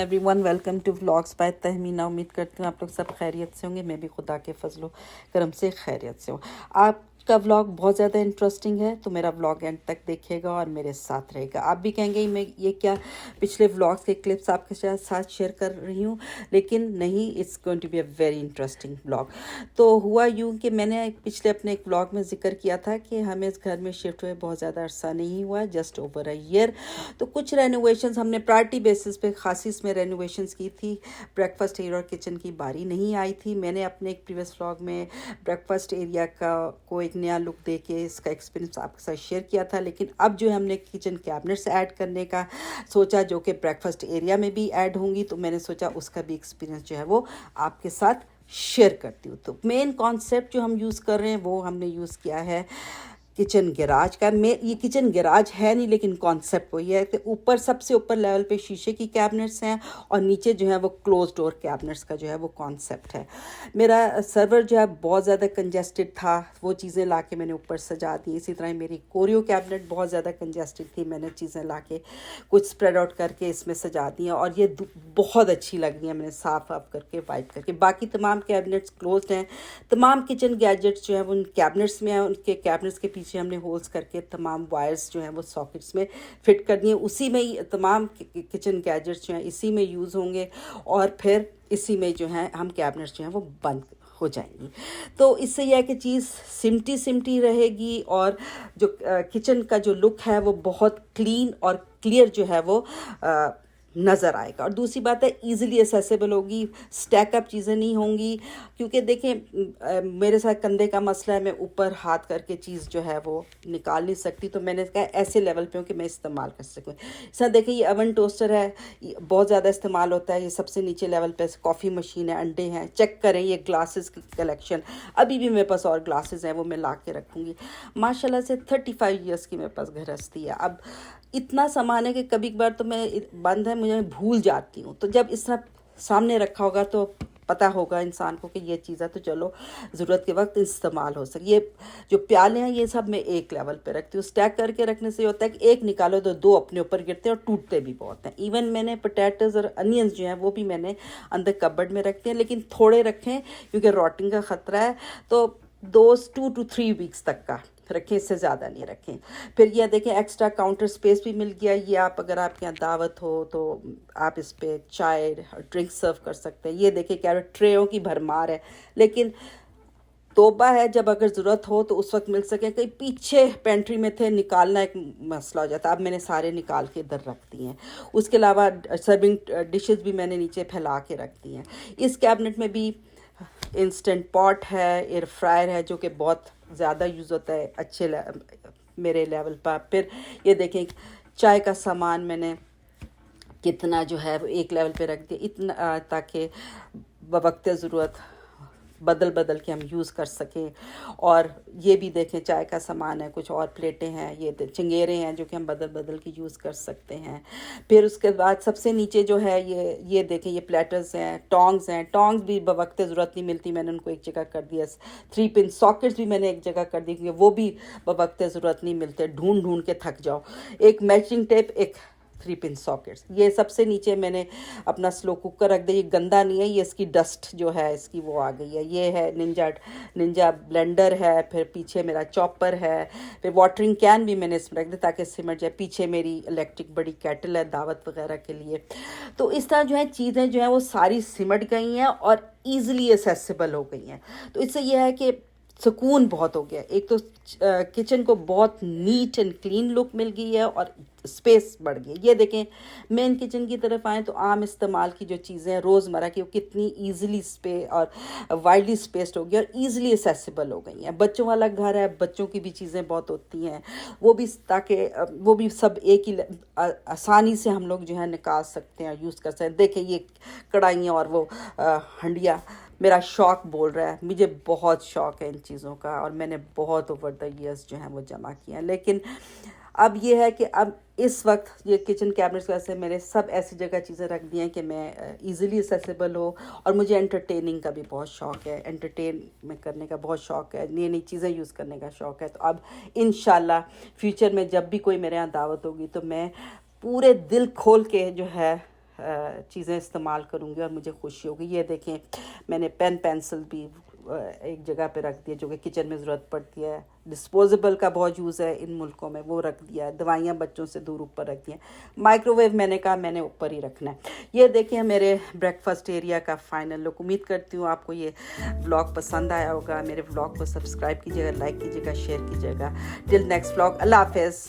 Everyone, welcome to vlogs by Tahmina. उम्मीद करती हूँ आप लोग सब खैरियत से होंगे। मैं भी खुदा के फजलो करम से खैरियत से हूँ। आपका व्लॉग बहुत ज़्यादा इंटरेस्टिंग है तो मेरा व्लॉग एंड तक देखिएगा और मेरे साथ रहेगा। आप भी कहेंगे मैं ये क्या पिछले व्लॉग्स के क्लिप्स आपके साथ शेयर कर रही हूँ, लेकिन नहीं, it's going to be a very interesting vlog. तो हुआ यूँ कि मैंने पिछले अपने एक व्लॉग में जिक्र किया था कि हमें इस घर में शिफ्ट हुए बहुत ज़्यादा अरसा नहीं हुआ, जस्ट ओवर अ ईयर। तो कुछ रेनोवेशंस हमने प्रायोरिटी बेसिस पे खासी इसमें रेनोवेशंस की थी। ब्रेकफास्ट एरिया और किचन की बारी नहीं आई थी। मैंने अपने एक प्रीवियस व्लॉग में ब्रेकफास्ट एरिया को एक नया लुक दे के इसका एक्सपीरियंस आपके साथ शेयर किया था, लेकिन अब जो है हमने किचन कैबिनेट्स ऐड करने का सोचा जो कि ब्रेकफास्ट एरिया में भी ऐड होंगी, तो मैंने सोचा उसका भी एक्सपीरियंस जो है वो आपके साथ शेयर करती हूँ। तो मेन कॉन्सेप्ट जो हम यूज़ कर रहे हैं वो हमने यूज़ किया है किचन गैराज का। ये किचन गैराज है नहीं, लेकिन कॉन्सेप्ट वही है कि ऊपर सबसे ऊपर लेवल पे शीशे की कैबिनेट्स हैं और नीचे जो है वो क्लोज डोर कैबिनेट्स का जो है वो कॉन्सेप्ट है। मेरा सर्वर जो है बहुत ज़्यादा कंजेस्टेड था, वो चीज़ें ला के मैंने ऊपर सजा दी। इसी तरह मेरी कोरियो कैबिनेट बहुत ज़्यादा कंजेस्टेड थी, मैंने चीज़ें ला के कुछ स्प्रेड आउट करके इसमें सजा दी हैं और ये बहुत अच्छी लग रही है। मैंने साफ करके वाइप करके बाकी तमाम कैबिनेट्स क्लोज हैं। तमाम किचन गैजेट्स जो हैं वो उन कैबिनेट्स में हैं, उनके कैबिनेट्स के पीछे हमने होल्स करके तमाम वायर्स जो हैं वो सॉकेट्स में फिट कर दिए। उसी में ही तमाम किचन गैजेट्स जो हैं इसी में यूज़ होंगे और फिर इसी में जो है हम कैबिनेट्स जो हैं वो बंद हो जाएंगी। तो इससे यह है कि चीज़ सिमटी सिमटी रहेगी और जो किचन का जो लुक है वो बहुत क्लीन और क्लियर जो है वो नज़र आएगा। और दूसरी बात है ईज़िली एसेसिबल होगी, स्टैकअप चीज़ें नहीं होंगी। क्योंकि देखें मेरे साथ कंधे का मसला है, मैं ऊपर हाथ करके चीज़ जो है वो निकाल नहीं सकती, तो मैंने कहा ऐसे लेवल पे हो कि मैं इस्तेमाल कर सकूँ। सर देखिए ये अवन टोस्टर है, बहुत ज़्यादा इस्तेमाल होता है। ये सबसे नीचे लेवल पे कॉफ़ी मशीन है, अंडे हैं, चेक करें ये ग्लासेस की कलेक्शन। अभी भी मेरे पास और ग्लासेस हैं, वो मैं ला के रखूँगी। माशाल्लाह से 35 ईयर्स की मेरे पास गृहस्थी है। अब इतना सामान है कि कभी कभार तो मैं बंद है मुझे भूल जाती हूँ, तो जब इस तरह सामने रखा होगा तो पता होगा इंसान को कि ये चीज़ है, तो चलो ज़रूरत के वक्त इस्तेमाल हो सके। ये जो प्याले हैं ये सब मैं एक लेवल पे रखती हूँ। स्टैक करके रखने से होता है कि एक निकालो तो दो अपने ऊपर गिरते हैं और टूटते भी बहुत हैं। इवन मैंने पोटैटोज़ और अनियंस जो हैं वो भी मैंने अंदर कबर्ड में रखते हैं, लेकिन थोड़े रखें क्योंकि रॉटिंग का ख़तरा है। तो 2 to 3 वीक्स तक का रखें, इससे ज़्यादा नहीं रखें। फिर यह देखें एक्स्ट्रा काउंटर स्पेस भी मिल गया। ये आप अगर आपके यहाँ दावत हो तो आप इस पे चाय ड्रिंक सर्व कर सकते हैं। ये देखें क्या ट्रेयों की भरमार है, लेकिन तोबा है जब अगर ज़रूरत हो तो उस वक्त मिल सके। कहीं पीछे पेंट्री में थे, निकालना एक मसला हो जाता। अब मैंने सारे निकाल के इधर रख दिए हैं। उसके अलावा सर्विंग डिशेस भी मैंने नीचे फैला के रख दी हैं। इस कैबिनेट में भी इंस्टेंट पॉट है, एयर फ्रायर है जो कि बहुत ज़्यादा यूज़ होता है अच्छे मेरे लेवल पर। फिर ये देखें चाय का सामान मैंने कितना जो है वो एक लेवल पे रख दिया, इतना ताकि बवक्त ज़रूरत बदल बदल के हम यूज़ कर सकें। और ये भी देखें चाय का सामान है, कुछ और प्लेटें हैं, ये चंगेरे हैं जो कि हम बदल बदल के यूज़ कर सकते हैं। फिर उसके बाद सबसे नीचे जो है ये देखें ये प्लेटर्स हैं, टोंग्स हैं। टोंग्स भी बवक्त ज़रूरत नहीं मिलती, मैंने उनको एक जगह कर दिया। 3 पिन सॉकेट्स भी मैंने एक जगह कर दी क्योंकि वो भी बवक्त ज़रूरत नहीं मिलते, ढूंढ ढूंढ के थक जाओ। एक मैचिंग टेप, एक 3 पिन सॉकेट्स। ये सबसे नीचे मैंने अपना स्लो कुकर रख दिया। ये गंदा नहीं है, ये इसकी डस्ट जो है इसकी वो आ गई है। ये है निंजा ब्लेंडर है। फिर पीछे मेरा चॉपर है। फिर वाटरिंग कैन भी मैंने इसमें रख दिया ताकि सिमट जाए। पीछे मेरी इलेक्ट्रिक बड़ी केटल है दावत वगैरह के लिए। तो इस तरह जो है चीज़ें जो हैं वो सारी सिमट गई हैं और ईज़िली एसेसिबल हो गई हैं। तो इससे यह है कि सुकून बहुत हो गया। एक तो किचन को बहुत नीट एंड क्लीन लुक मिल गई है और स्पेस बढ़ गई। ये देखें मेन किचन की तरफ आएँ तो आम इस्तेमाल की जो चीज़ें हैं रोज़मर्रा की वो कितनी ईज़िली और वाइडली स्पेस्ड हो गई और ईज़िली एसेसिबल हो गई हैं। बच्चों वाला घर है, बच्चों की भी चीज़ें बहुत होती हैं, वो भी ताकि वो भी सब एक ही आसानी से हम लोग जो है निकाल सकते हैं, यूज़ कर सकते हैं। देखें ये कढ़ाइयाँ और वो हंडिया, मेरा शौक़ बोल रहा है, मुझे बहुत शौक़ है इन चीज़ों का और मैंने बहुत ओवर द ईयर्स जो हैं वो जमा किए हैं। लेकिन अब ये है कि अब इस वक्त ये किचन कैबिनेट्स की वजह से मैंने सब ऐसी जगह चीज़ें रख दी हैं कि मैं इजीली एक्सेसिबल हो। और मुझे एंटरटेनिंग का भी बहुत शौक़ है, एंटरटेन में करने का बहुत शौक़ है, नई नई चीज़ें यूज़ करने का शौक़ है। तो अब इंशाल्लाह फ्यूचर में जब भी कोई मेरे यहाँ दावत होगी तो मैं पूरे दिल खोल के जो है चीज़ें इस्तेमाल करूँगी और मुझे खुशी होगी। ये देखें, मैंने पेन पेंसिल भी एक जगह पे रख दिया जो कि किचन में ज़रूरत पड़ती है। डिस्पोजेबल का बहुत यूज़ है इन मुल्कों में, वो रख दिया है। दवाइयाँ बच्चों से दूर ऊपर रखी हैं। माइक्रोवेव मैंने कहा मैंने ऊपर ही रखना है। ये देखिए मेरे ब्रेकफास्ट एरिया का फाइनल लुक। उम्मीद करती हूँ आपको ये व्लॉग पसंद आया होगा। मेरे व्लॉग को सब्सक्राइब कीजिएगा, लाइक कीजिएगा, शेयर कीजिएगा। टिल नेक्स्ट व्लॉग, अल्लाह हाफ़िज़।